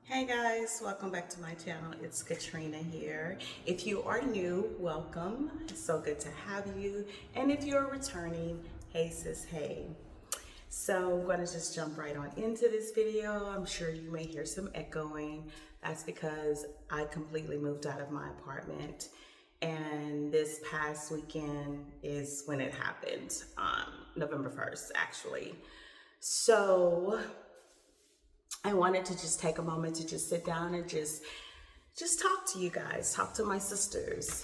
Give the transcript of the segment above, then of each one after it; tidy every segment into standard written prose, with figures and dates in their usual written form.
Hey guys, welcome back to my channel. It's Katrina here. If you are new, welcome. It's so good to have you. And if you're returning, hey sis, hey. So I'm going to just jump right on into this video. I'm sure you may hear some echoing. That's because I completely moved out of my apartment. And this past weekend is when it happened, November 1st, actually. So I wanted to just take a moment to just sit down and just talk to you guys, talk to my sisters,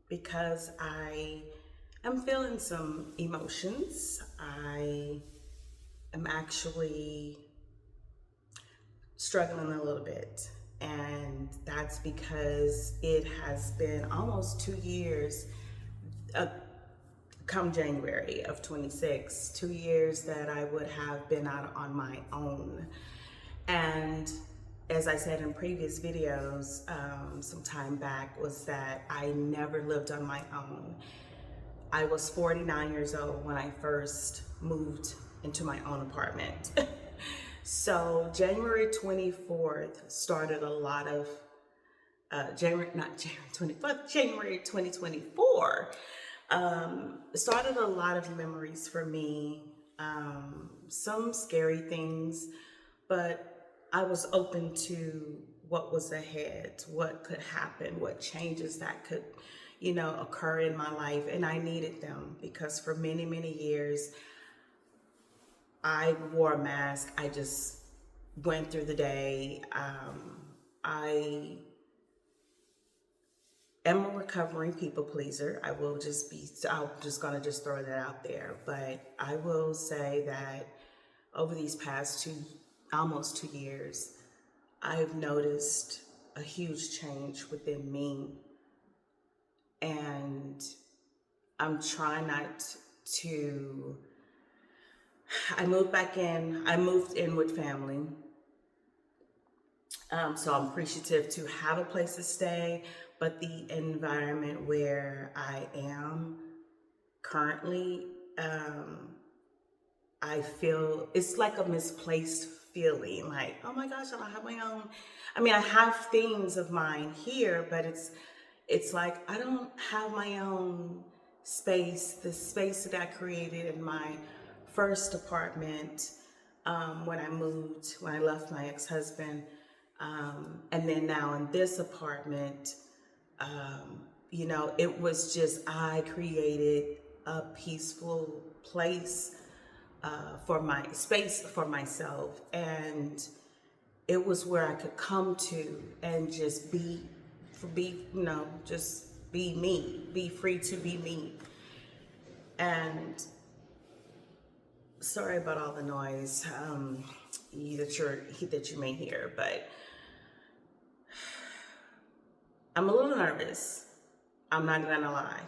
because I am feeling some emotions. I am actually struggling a little bit, and that's because it has been almost 2 years. Uh, Come January of 26, 2 years that I would have been out on my own. And as I said in previous videos, some time back, was that I never lived on my own. I was 49 years old when I first moved into my own apartment. So January 24th started a lot of, not January 24th, January 2024 started a lot of memories for me, some scary things, but I was open to what was ahead, what could happen, what changes that could, occur in my life. And I needed them because for many, many years, I wore a mask. I just went through the day. I am a recovering people pleaser. I'm just gonna just throw that out there. But I will say that over these past almost 2 years, I've noticed a huge change within me. And I'm trying not to, I moved in with family. So I'm appreciative to have a place to stay, but the environment where I am currently, I feel it's like a misplaced feeling. Like, oh my gosh, I don't have my own. I mean, I have things of mine here, but it's like I don't have my own space. The space that I created in my first apartment, when I left my ex-husband, and then now in this apartment, it was just I created a peaceful place, for my space for myself, and it was where I could come to and just just be me, be free to be me. And sorry about all the noise, that you may hear, but I'm a little nervous. I'm not gonna lie.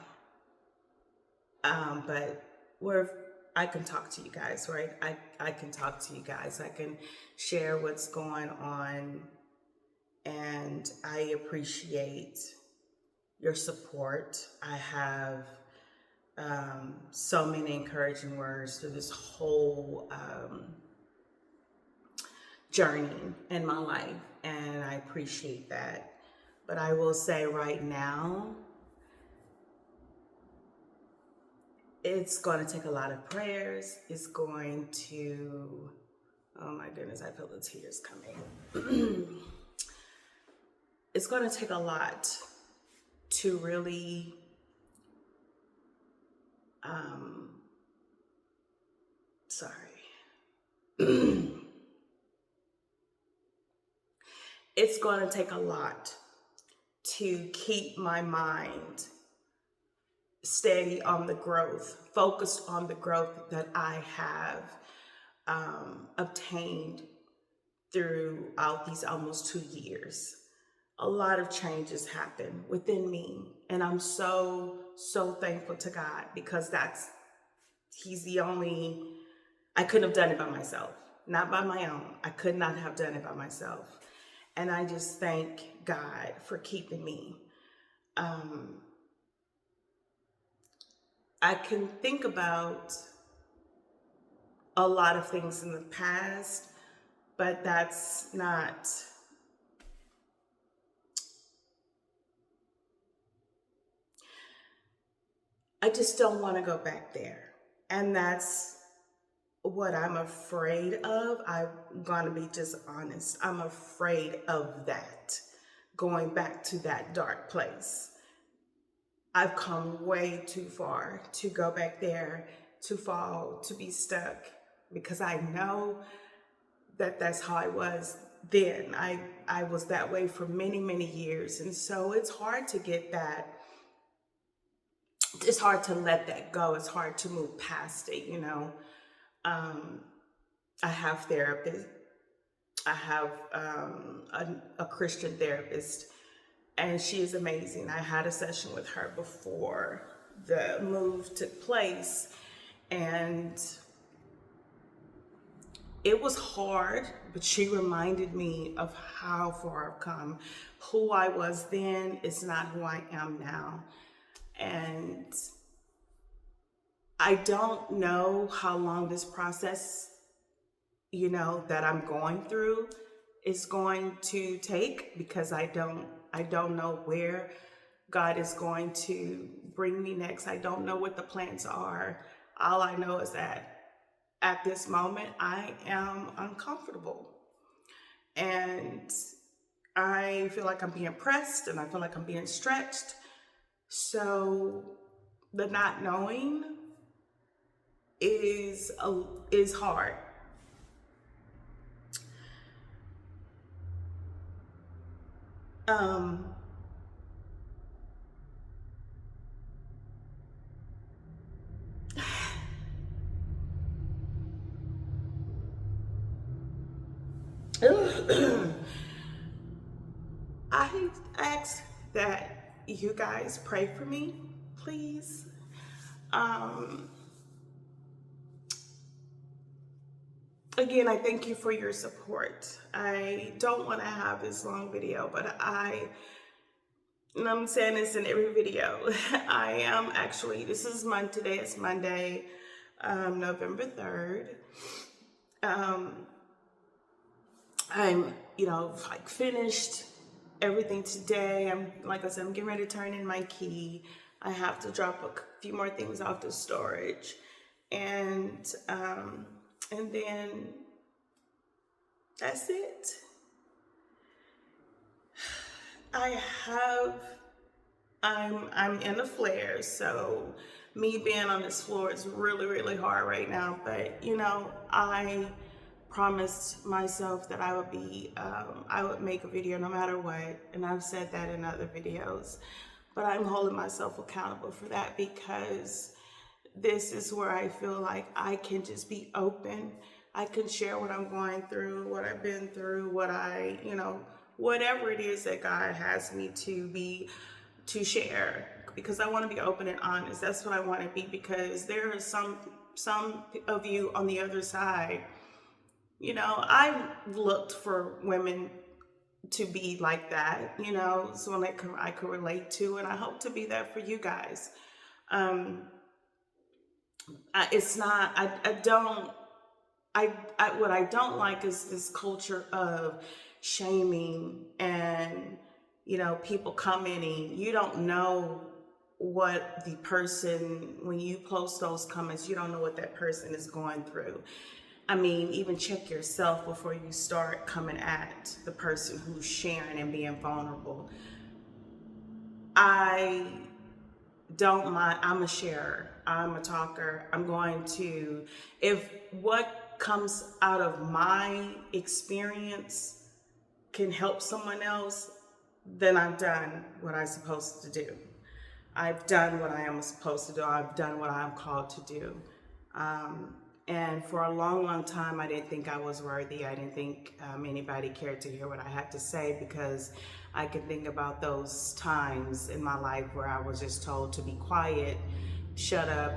But where I can talk to you guys, right? I can talk to you guys. I can share what's going on, and I appreciate your support. I have so many encouraging words through this whole journey in my life, and I appreciate that. But I will say right now, it's going to take a lot of prayers. It's going to, oh my goodness, I feel the tears coming. It's going to take a lot to really sorry. It's going to take a lot to keep my mind steady on the growth, focused on the growth that I have obtained throughout these almost 2 years. A lot of changes happen within me, and I'm so thankful to God, because He's the only. I couldn't have done it by myself, not by my own. I could not have done it by myself, and I just thank God for keeping me. I can think about a lot of things in the past, but that's not, I just don't want to go back there. And that's what I'm afraid of. I'm going to be just honest. I'm afraid of that, going back to that dark place. I've come way too far to go back there, to fall, to be stuck, because I know that that's how I was then. I was that way for many, many years. And so it's hard to get that. It's hard to let that go. It's hard to move past it, you know. I have therapists. I have a Christian therapist, and she is amazing. I had a session with her before the move took place, and it was hard, but she reminded me of how far I've come. Who I was then is not who I am now. And I don't know how long this process, you know, that I'm going through is going to take, because I don't know where God is going to bring me next. I don't know what the plans are. All I know is that at this moment, I am uncomfortable. And I feel like I'm being pressed, and I feel like I'm being stretched. So the not knowing is hard. I ask that you guys pray for me, please. Again, I thank you for your support. I don't want to have this long video, but and I'm saying this in every video. I am actually, today is Monday, November 3rd. I'm, like finished everything today. Like I said, I'm getting ready to turn in my key. I have to drop a few more things off to storage. And then that's it. I'm in a flare, so me being on this floor is really, really hard right now. But I promised myself that I would make a video no matter what, and I've said that in other videos. But I'm holding myself accountable for that, because this is where I feel like I can just be open. I can share what I'm going through, what I've been through, whatever it is that God has me to share, because I want to be open and honest. That's what I want to be, because there are some of you on the other side. I looked for women to be like that, someone that I could relate to, and I hope to be that for you guys. What I don't like is this culture of shaming and, people commenting. You don't know what the person, when you post those comments, you don't know what that person is going through. I mean, even check yourself before you start coming at the person who's sharing and being vulnerable. I don't mind. I'm a sharer. I'm a talker. I'm going to, if what comes out of my experience can help someone else, then I've done what I'm supposed to do. I've done what I am supposed to do. I've done what I'm called to do. And for a long, long time, I didn't think I was worthy. I didn't think anybody cared to hear what I had to say, because I could think about those times in my life where I was just told to be quiet, shut up,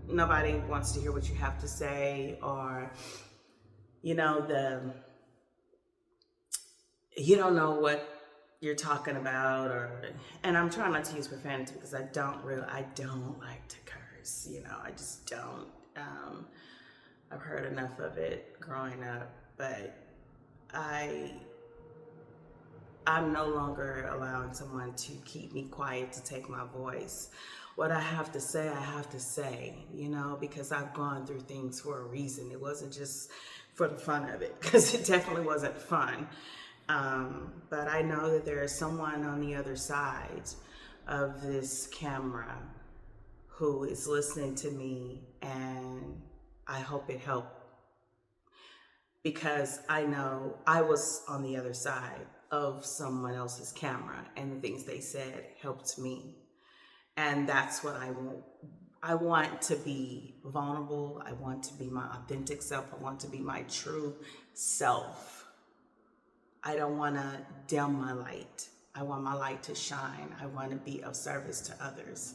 nobody wants to hear what you have to say, or, you don't know what you're talking about, and I'm trying not to use profanity, because I don't like to curse, I just don't. I've heard enough of it growing up, but I I'm no longer allowing someone to keep me quiet, to take my voice. What I have to say, I have to say, because I've gone through things for a reason. It wasn't just for the fun of it, because it definitely wasn't fun. But I know that there is someone on the other side of this camera who is listening to me, and I hope it helped, because I know I was on the other side of someone else's camera, and the things they said helped me. And that's what I want. I want to be vulnerable. I want to be my authentic self. I want to be my true self. I don't want to dim my light. I want my light to shine. I want to be of service to others.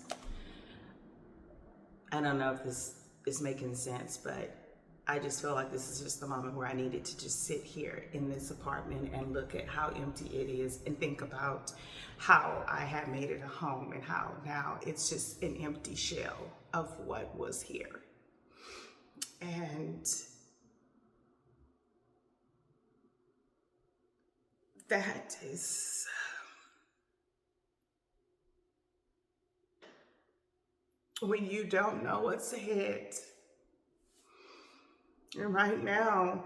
I don't know if this is making sense, but I just feel like this is just the moment where I needed to just sit here in this apartment and look at how empty it is and think about how I had made it a home and how now it's just an empty shell of what was here. And that is when you don't know what's ahead. And right now,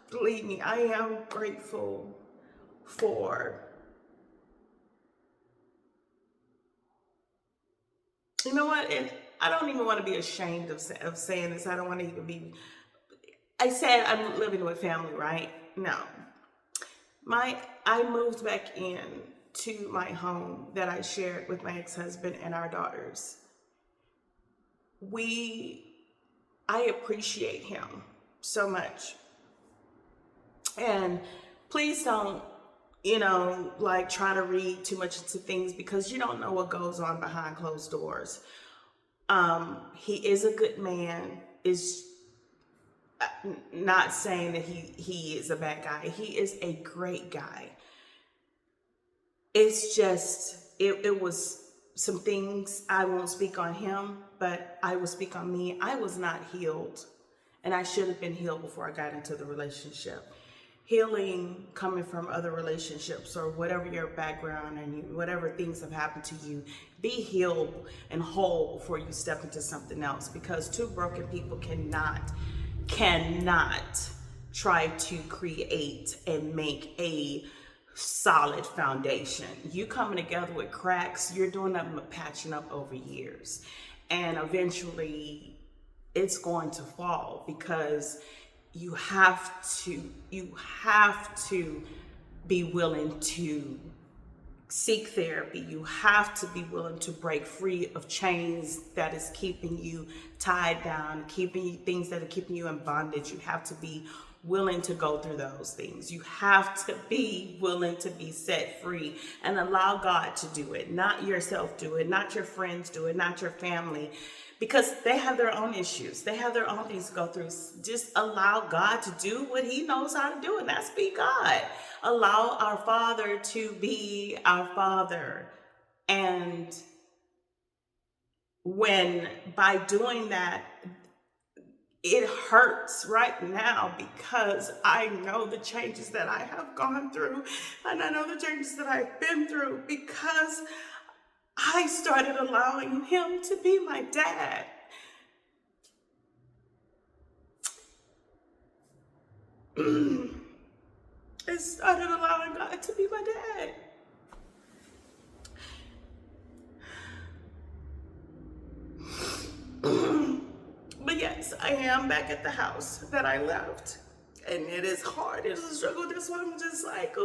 believe me, I am grateful for, you know what, and I don't even want to be ashamed of saying this. I don't want to even be, I said I'm living with family, right? No. I moved back in to my home that I shared with my ex-husband and our daughters. I appreciate him so much. And please don't, try to read too much into things, because you don't know what goes on behind closed doors. He is a good man. Is not saying that he is a bad guy. He is a great guy. It's just, it was some things, I won't speak on him, but I will speak on me. I was not healed, and I should have been healed before I got into the relationship. Healing coming from other relationships, or whatever your background and whatever things have happened to you, be healed and whole before you step into something else, because two broken people cannot try to create and make a solid foundation. You coming together with cracks, you're doing nothing but patching up over years, and eventually it's going to fall, because you have to be willing to seek therapy. You have to be willing to break free of chains that is keeping you tied down, things that are keeping you in bondage. You have to be willing to go through those things. You have to be willing to be set free and allow God to do it, not yourself do it, not your friends do it, not your family, because they have their own issues. They have their own things to go through. Just allow God to do what he knows how to do, and that's be God. Allow our Father to be our Father. And by doing that, it hurts right now, because I know the changes that I have gone through, and I know the changes that I've been through, because I started allowing him to be my dad. I started allowing God to be my dad. But yes, I am back at the house that I left. And it is hard. It is a struggle. That's why I'm just like,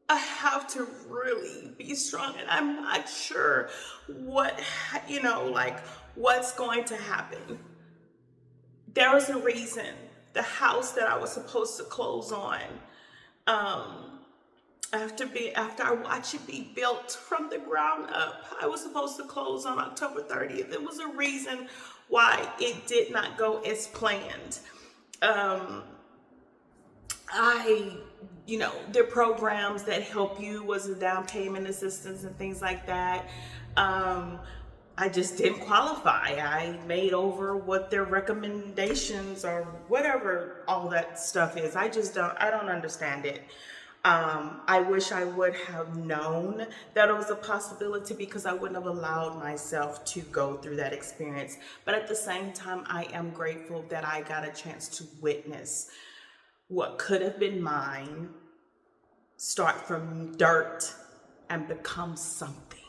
I have to really be strong. And I'm not sure what's going to happen. There was a reason. The house that I was supposed to close on, after I watched it be built from the ground up, I was supposed to close on October 30th. There was a reason why it did not go as planned. There are programs that help you, was a down payment assistance and things like that. I just didn't qualify. I made over what their recommendations or whatever all that stuff is. I don't understand it. I wish I would have known that it was a possibility, because I wouldn't have allowed myself to go through that experience. But at the same time, I am grateful that I got a chance to witness what could have been mine start from dirt and become something,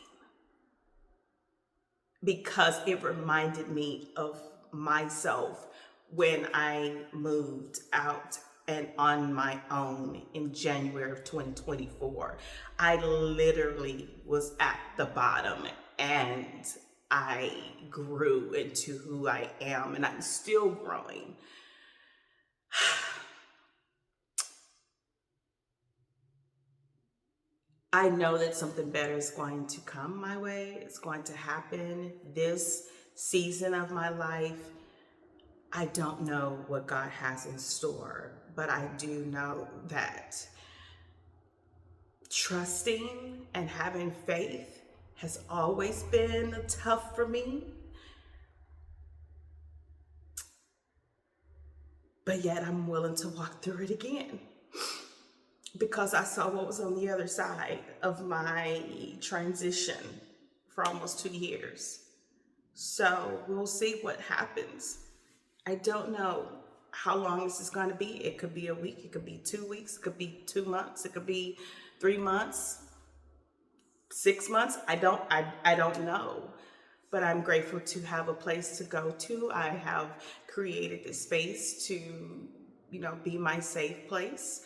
because it reminded me of myself when I moved out and on my own in January of 2024. I literally was at the bottom, and I grew into who I am, and I'm still growing. I know that something better is going to come my way. It's going to happen this season of my life. I don't know what God has in store, but I do know that trusting and having faith has always been tough for me. But yet I'm willing to walk through it again, because I saw what was on the other side of my transition for almost 2 years. So we'll see what happens. I don't know how long this is going to be. It could be a week, it could be 2 weeks, it could be 2 months, it could be 3 months, 6 months. I don't know. But I'm grateful to have a place to go to. I have created this space to, be my safe place.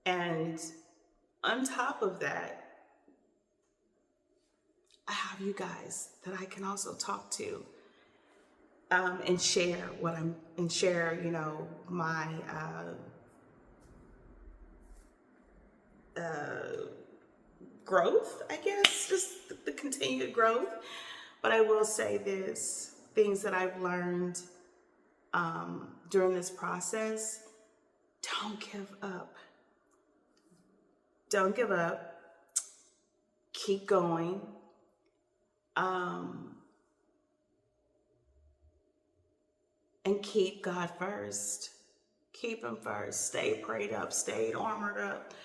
And on top of that, I have you guys that I can also talk to, and share my growth, I guess, just the continued growth. But I will say this, things that I've learned during this process: don't give up. Don't give up. Keep going. And keep God first. Keep Him first. Stay prayed up. Stay armored up.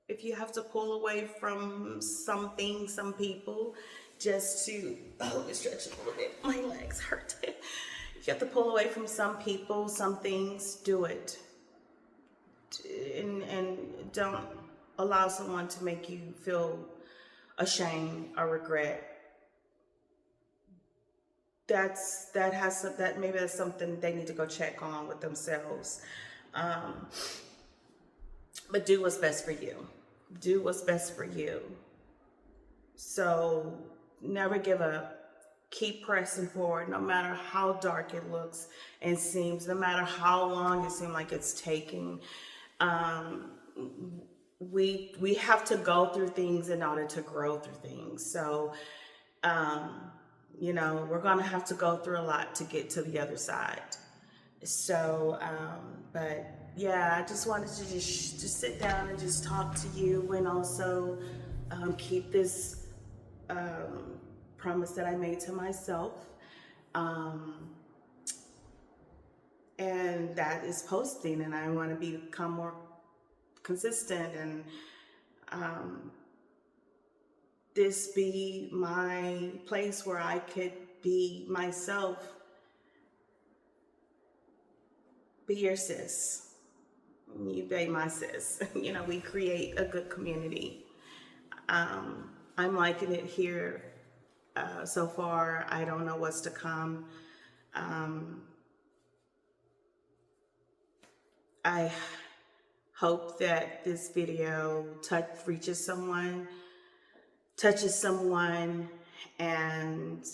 If you have to pull away from some things, some people, just to, let me stretch a little bit. My legs hurt. If you have to pull away from some people, some things, do it. And don't allow someone to make you feel ashamed or regret. Maybe that's something they need to go check on with themselves. But do what's best for you. Do what's best for you. So never give up. Keep pressing forward, no matter how dark it looks and seems, no matter how long it seems like it's taking. We have to go through things in order to grow through things. So, we're going to have to go through a lot to get to the other side. So, but yeah, I just wanted to just sit down and just talk to you, and also keep this promise that I made to myself. And that is posting, and I want to become more consistent, and this be my place where I could be myself. Be your sis. You be my sis. We create a good community. I'm liking it here so far. I don't know what's to come. I hope that this video touches someone, and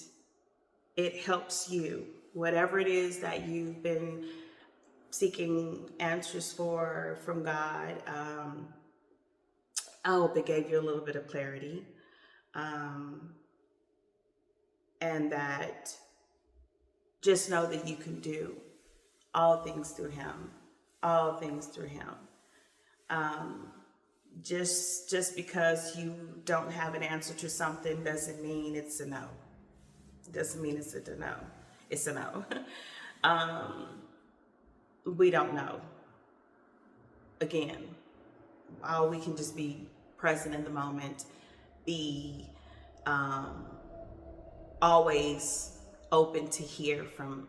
it helps you. Whatever it is that you've been seeking answers for from God, I hope it gave you a little bit of clarity, and that just know that you can do all things through Him. All things through Him. Just because you don't have an answer to something doesn't mean it's a no. Doesn't mean it's a no. It's a no. We don't know. Again, all we can just be present in the moment, be always open to hear from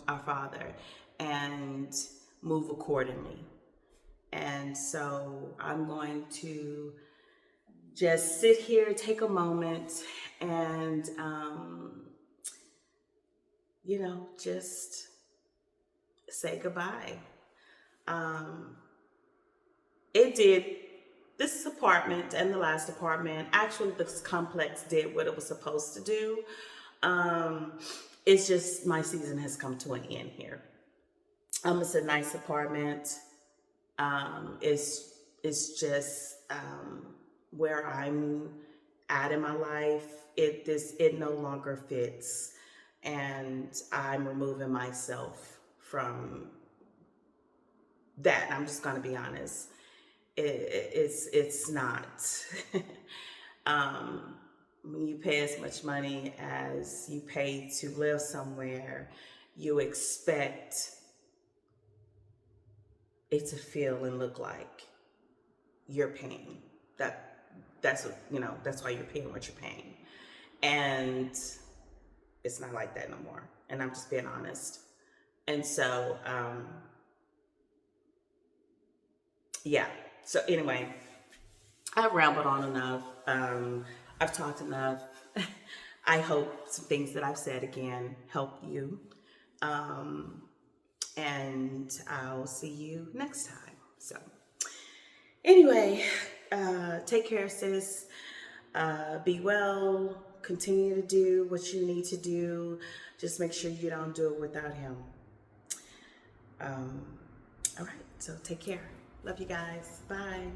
our Father and move accordingly. And so I'm going to just sit here, take a moment, and just say goodbye. It did. This apartment and the last apartment, actually, this complex did what it was supposed to do. It's just my season has come to an end here. It's a nice apartment. It's just where I'm at in my life. It no longer fits, and I'm removing myself from that. I'm just gonna be honest. It's not. When you pay as much money as you pay to live somewhere, you expect it to feel and look like you're paying. That's what, that's why you're paying what you're paying. And it's not like that no more. And I'm just being honest. And so, yeah. So anyway, I've rambled on enough. I've talked enough. I hope some things that I've said again help you. And I'll see you next time. So anyway, take care, sis. Be well. Continue to do what you need to do. Just make sure you don't do it without him. All right. So take care. Love you guys. Bye.